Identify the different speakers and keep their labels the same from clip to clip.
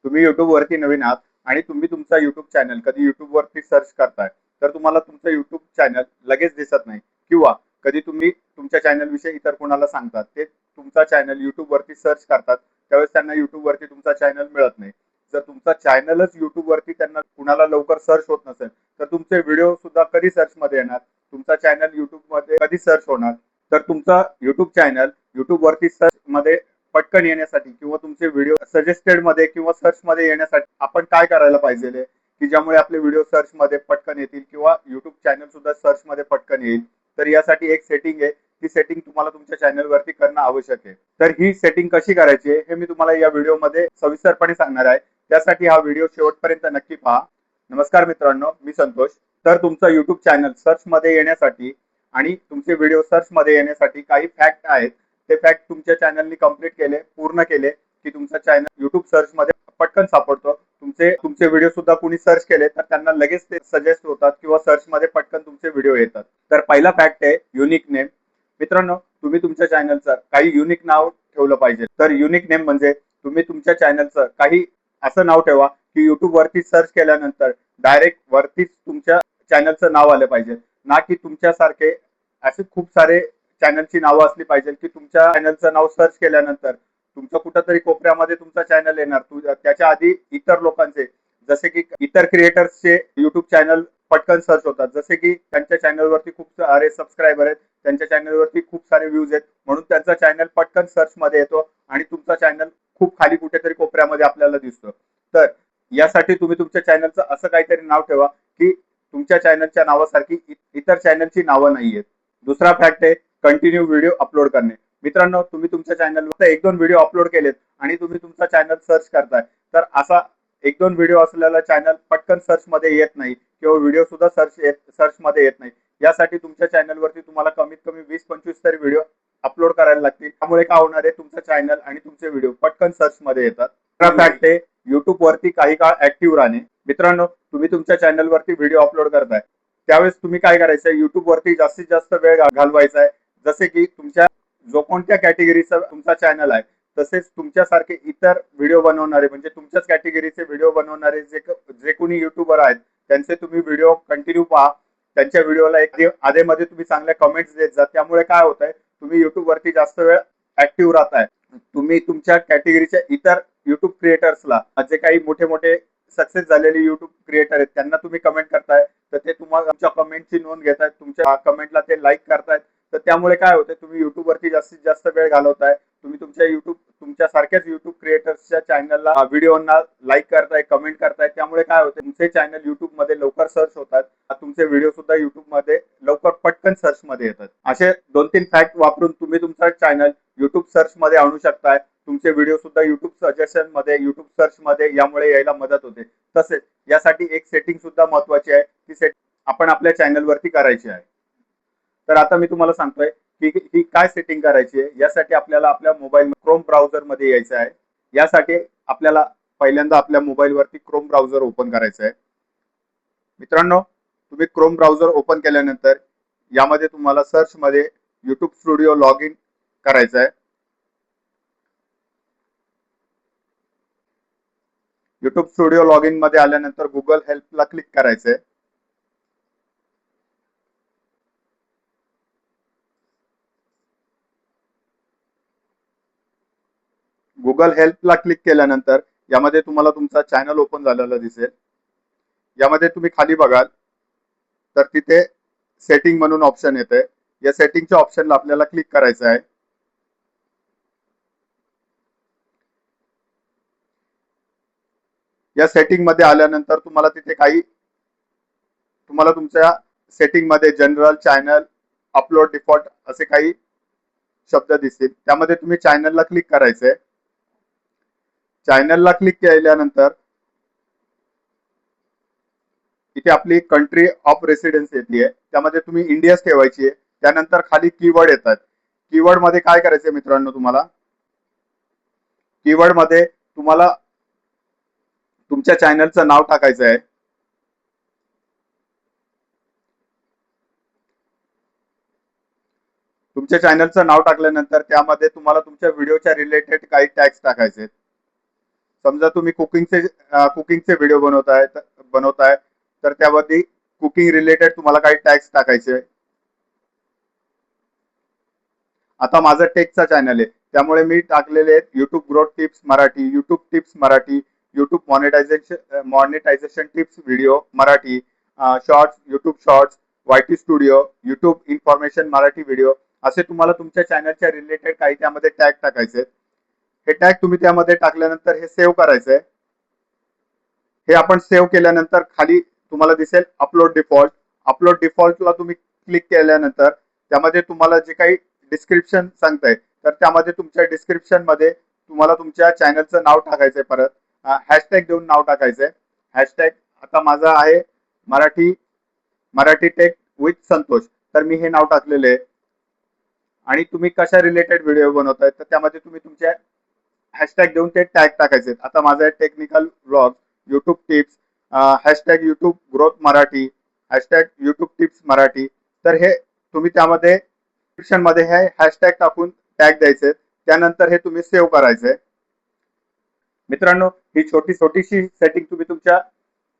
Speaker 1: तुम्ही YouTube वरती नवीन आहात आणि तुम्ही तुमचा YouTube चॅनल कधी YouTube वरती सर्च करताय, तर तुम्हाला तुमचं YouTube चॅनल लगेच दिसत नाही किंवा कधी तुम्ही तुमच्या चॅनल विषयी इतर कोणाला सांगतात, ते तुमचा चॅनल YouTube वरती सर्च करतात, त्यावेळेस त्यांना YouTube वरती तुमचा चॅनल मिळत नाही. जर तुमचा चॅनलच YouTube वरती त्यांना कुणाला लवकर सर्च होत नसेल, तर तुमचे व्हिडिओ सुद्धा कधी सर्चमध्ये येणार? तुमचा चॅनल YouTubeमध्ये कधी सर्च होणार? तर तुमचा YouTube चॅनल YouTube वरती सर्चमध्ये पटकन येण्यासाठी किंवा तुमचे व्हिडिओ सजेस्टेड मध्ये किंवा सर्च मध्ये येण्यासाठी आपण काय करायला पाहिजे की ज्यामुळे आपले व्हिडिओ सर्च मध्ये पटकन येतील किंवा YouTube चॅनल सुद्धा सर्च मध्ये पटकन येईल. तर यासाठी एक सेटिंग आहे, ती सेटिंग तुम्हाला तुमच्या चॅनल वरती करणं आवश्यक आहे. तर ही सेटिंग कशी करायची आहे हे मी तुम्हाला या व्हिडिओमध्ये सविस्तरपणे सांगणार आहे. त्यासाठी हा व्हिडिओ शेवटपर्यंत नक्की पहा. नमस्कार मित्रांनो, मी संतोष. तर तुमचा YouTube चॅनल सर्च मध्ये येण्यासाठी आणि तुमचे व्हिडिओ सर्च मध्ये येण्यासाठी काही फॅक्ट आहेत. ते फॅक्ट तुमच्या चॅनलनी कंप्लीट केले, पूर्ण केले की तुमचा चॅनल YouTube सर्च मध्ये पटकन सापडतो. तुमचे व्हिडिओ सुद्धा कुणी सर्च केले तर त्यांना लगेच ते सजेस्ट होतात किंवा सर्च मध्ये पटकन तुमचे व्हिडिओ येतात. तर पहिला फॅक्ट आहे युनिक नेम. मित्रांनो, तुम्ही तुमच्या चॅनलचं काही युनिक नाव ठेवलं पाहिजे. तर युनिक नेम म्हणजे तुम्ही तुमच्या चॅनलचं काही असं नाव ठेवा की YouTube वरती सर्च केल्यानंतर डायरेक्ट वरतीच तुमच्या चॅनलचं नाव आलं पाहिजे. ना की तुमच्यासारखे असे खूप सारे चॅनलची नावं असली पाहिजे की तुमच्या चॅनलचं नाव सर्च केल्यानंतर तुमच्या कुठंतरी कोपऱ्यामध्ये तुमचा चॅनल येणार. त्याच्या आधी इतर लोकांचे, जसे की इतर क्रिएटर्सचे YouTube चॅनल पटकन सर्च होतात, जसे की त्यांच्या चॅनलवरती खूप सारे सबस्क्रायबर आहेत, त्यांच्या चॅनलवरती खूप सारे व्ह्यूज आहेत, म्हणून त्यांचा चॅनल पटकन सर्च मध्ये येतो आणि तुमचा चॅनल खूप खाली कुठेतरी कोपऱ्यामध्ये आपल्याला दिसतो. तर यासाठी तुम्ही तुमच्या चॅनलचं असं काहीतरी नाव ठेवा की तुमच्या चॅनलच्या नावासारखी इतर चॅनलची नावं नाहीयेत. दुसरा फॅक्ट आहे कंटिन्यू व्हिडिओ अपलोड करणे. मित्रांनो, तुम्ही तुमच्या चॅनलवर एक दोन व्हिडिओ अपलोड केलेत आणि तुम्ही तुमचा चॅनल सर्च करताय, तर असा एक दोन व्हिडिओ असलेला चॅनल पटकन सर्च मध्ये येत नाही किंवा व्हिडिओ सुद्धा सर्च मध्ये येत नाही. यासाठी तुमच्या चॅनलवरती तुम्हाला कमीत कमी 20-25 तरी व्हिडिओ अपलोड करायला लागतील. त्यामुळे काय होणार आहे, तुमचं चॅनल आणि तुमचे व्हिडिओ पटकन सर्च मध्ये येतात. दुसरा फॅक्ट आहे युट्यूब वरती काही काळ ऍक्टिव्ह राहणे. मित्रांनो, तुम्ही तुमच्या चॅनलवरती व्हिडिओ अपलोड करताय, त्यावेळेस तुम्ही काय करायचं, युट्यूब वरती जास्तीत जास्त वेळ घालवायचा आहे. जसे की तुमच्या जो कोणत्या कॅटेगरीचा तुमचा चॅनल आहे, तसेच तुमच्यासारखे इतर व्हिडिओ बनवणारे, म्हणजे तुमच्याच कॅटेगरीचे व्हिडिओ बनवणारे जे कोणी युट्यूबर आहेत, त्यांचे तुम्ही व्हिडिओ कंटिन्यू पहा. त्यांच्या व्हिडिओला एक आधेमध्ये तुम्ही चांगल्या कमेंट्स देत जा. त्यामुळे काय होत आहे, तुम्ही युट्यूब वरती जास्त वेळ ऍक्टिव्ह राहताय. तुम्ही तुमच्या कॅटेगरीच्या इतर युट्यूब क्रिएटर्सला, जे काही मोठे मोठे सक्सेस झालेले युट्यूब क्रिएटर आहेत, त्यांना तुम्ही कमेंट करताय, तर ते तुम्हाला तुमच्या कमेंटची नोंद घेतायत, तुमच्या कमेंटला ते लाईक करतायत. तर त्यामुळे काय होतं, तुम्ही युट्यूब वरती जास्तीत जास्त वेळ घालवताय. तुम्ही तुमच्या सारख्याच युट्यूब क्रिएटर्सच्या चॅनलला, व्हिडिओना लाईक करताय, कमेंट करताय. त्यामुळे काय होतं, तुमचे चॅनल युट्यूब मध्ये लवकर सर्च होतात. तुमचे व्हिडिओ सुद्धा युट्यूब मध्ये लवकर पटकन सर्च मध्ये येतात. असे 2-3 फॅक्ट वापरून तुम्ही तुमचा चॅनल युट्यूब सर्च मध्ये आणू शकताय. तुमचे व्हिडिओ सुद्धा युट्यूब सजेशन मध्ये, युट्यूब सर्च मध्ये यामुळे यायला मदत होते. तसेच यासाठी एक सेटिंग सुद्धा महत्वाची आहे, ती सेटिंग आपण आपल्या चॅनल वरती करायची आहे. तर आता मी तुम्हाला सांगतोय की ही काय सेटिंग करायची आहे. यासाठी आपल्याला आपल्या मोबाईल क्रोम ब्राउझर मध्ये यायचं आहे. यासाठी आपल्याला पहिल्यांदा आपल्या मोबाईल वरती क्रोम ब्राउझर ओपन करायचं आहे. मित्रांनो, तुम्ही क्रोम ब्राउझर ओपन केल्यानंतर यामध्ये तुम्हाला सर्च मध्ये युट्यूब स्टुडिओ लॉग इन करायचं आहे. युट्यूब स्टुडिओ लॉग इन मध्ये आल्यानंतर गुगल हेल्पला क्लिक करायचंय. गुगल हेल्पला क्लिक केल्यानंतर यामध्ये तुम्हाला तुमचा चॅनल ओपन झालेला दिसेल. यामध्ये तुम्ही खाली बघाल तर तिथे सेटिंग म्हणून ऑप्शन येते. या सेटिंगच्या ऑप्शनला आपल्याला क्लिक करायचं आहे. या सेटिंग मध्ये आल्यानंतर तुम्हाला तिथे तुम्हाला तुमच्या सेटिंग मध्ये जनरल, चॅनल, अपलोड, डिफॉल्ट असे काही शब्द दिसतील. त्यामध्ये तुम्ही चॅनलला क्लिक करायचंय. चॅनलला क्लिक केल्यानंतर इथे आपली कंट्री ऑफ रेसिडेन्स येते. त्यामध्ये तुम्ही इंडियाच ठेवायची आहे. त्यानंतर खाली कीवर्ड येतात. कीवर्ड मध्ये काय करायचंय मित्रांनो, तुम्हाला कीवर्ड मध्ये तुम्हाला तुमच्या चॅनलचं नाव टाकायचं आहे. तुमच्या चॅनलचं नाव टाकल्यानंतर त्यामध्ये तुम्हाला तुमच्या व्हिडिओच्या रिलेटेड काही टॅग्स टाकायचे. समजा तुम्ही कुकिंगचे व्हिडिओ बनवताय तर त्यामध्ये कुकिंग रिलेटेड तुम्हाला काही टॅग्स टाकायचे. आता माझं टेकचा चॅनल आहे, त्यामुळे मी टाकलेले आहेत YouTube growth tips Marathi, YouTube tips Marathi, YouTube monetisation tips video Marathi, shorts, YouTube shorts, YT studio, YouTube information Marathi video, असे तुम्हाला तुमच्या चॅनलच्या रिलेटेड काही त्यामध्ये टॅग टाकायचे. हे टॅग तुम्ही त्यामध्ये टाकल्यानंतर हे सेव्ह करायचंय. हे आपण सेव्ह केल्यानंतर खाली तुम्हाला दिसेल अपलोड डिफॉल्ट. अपलोड डिफॉल्टला तुम्ही क्लिक केल्यानंतर त्यामध्ये तुम्हाला जे काही डिस्क्रिप्शन सांगताय तर त्यामध्ये तुमच्या डिस्क्रिप्शन मध्ये तुम्हाला तुमच्या चॅनलचं नाव टाकायचंय. परत हॅशटॅग देऊन नाव टाकायचंय. हॅशटॅग आता माझं आहे मराठी टेक विथ संतोष, तर मी हे नाव टाकलेले आहे. आणि तुम्ही कशा रिलेटेड व्हिडिओ बनवताय तर त्यामध्ये तुम्ही तुमच्या हॅशटॅग देऊन ते टॅग टाकायचे. आता माझं आहे technical vlog, YouTube tips, hashtag YouTube growth Marathi, hashtag YouTube tips Marathi. तर हे तुम्ही त्यामध्ये डिस्क्रिप्शन मध्ये हे हॅशटॅग टाकून टॅग द्यायचे. त्यानंतर हे तुम्ही सेव्ह करायचंय. मित्रांनो, ही छोटीशी सेटिंग तुम्ही तुमच्या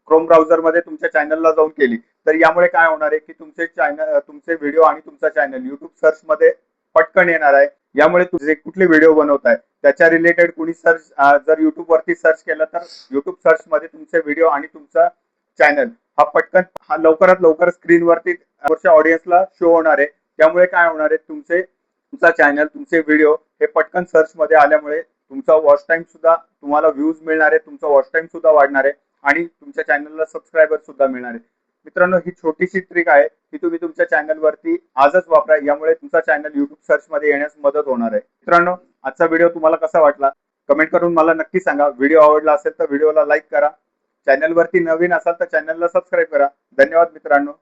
Speaker 1: क्रोम ब्राउझर मध्ये तुमच्या चॅनलला जाऊन केली तर यामुळे काय होणार आहे की तुमचे व्हिडिओ आणि तुमचा चॅनल युट्यूब सर्च मध्ये पटकन येणार आहे. यामुळे तुम्ही कुठले व्हिडिओ बनवताय त्याच्या रिलेटेड कुणी सर्च जर युट्यूब वरती सर्च केलं तर युट्यूब सर्च मध्ये तुमचे व्हिडिओ आणि तुमचा चॅनल हा लवकरात लवकर स्क्रीनवरती ऑडियन्सला शो होणार आहे. त्यामुळे काय होणार आहे तुमचा चॅनल, तुमचे व्हिडिओ हे पटकन सर्च मध्ये आल्यामुळे तुमचा वॉच टाइम सुद्धा, तुम्हाला व्ह्यूज मिळणार आहे, तुमचा वॉच टाइम सुद्धा वाढणार आहे आणि तुमच्या चॅनलला सबस्क्रायबर सुद्धा मिळणार आहे. मित्रांनो, ही छोटीशी ट्रिक आहे की तुम्ही तुमच्या चॅनलवरती आजच वापरा. यामुळे तुमचा चॅनल युट्यूब सर्च मध्ये येण्यास मदत होणार आहे. मित्रांनो, आजचा व्हिडिओ तुम्हाला कसा वाटला कमेंट करून मला नक्की सांगा. व्हिडिओ आवडला असेल तर व्हिडिओला लाईक करा. चॅनलवरती नवीन असाल तर चॅनलला सबस्क्राईब करा. धन्यवाद मित्रांनो.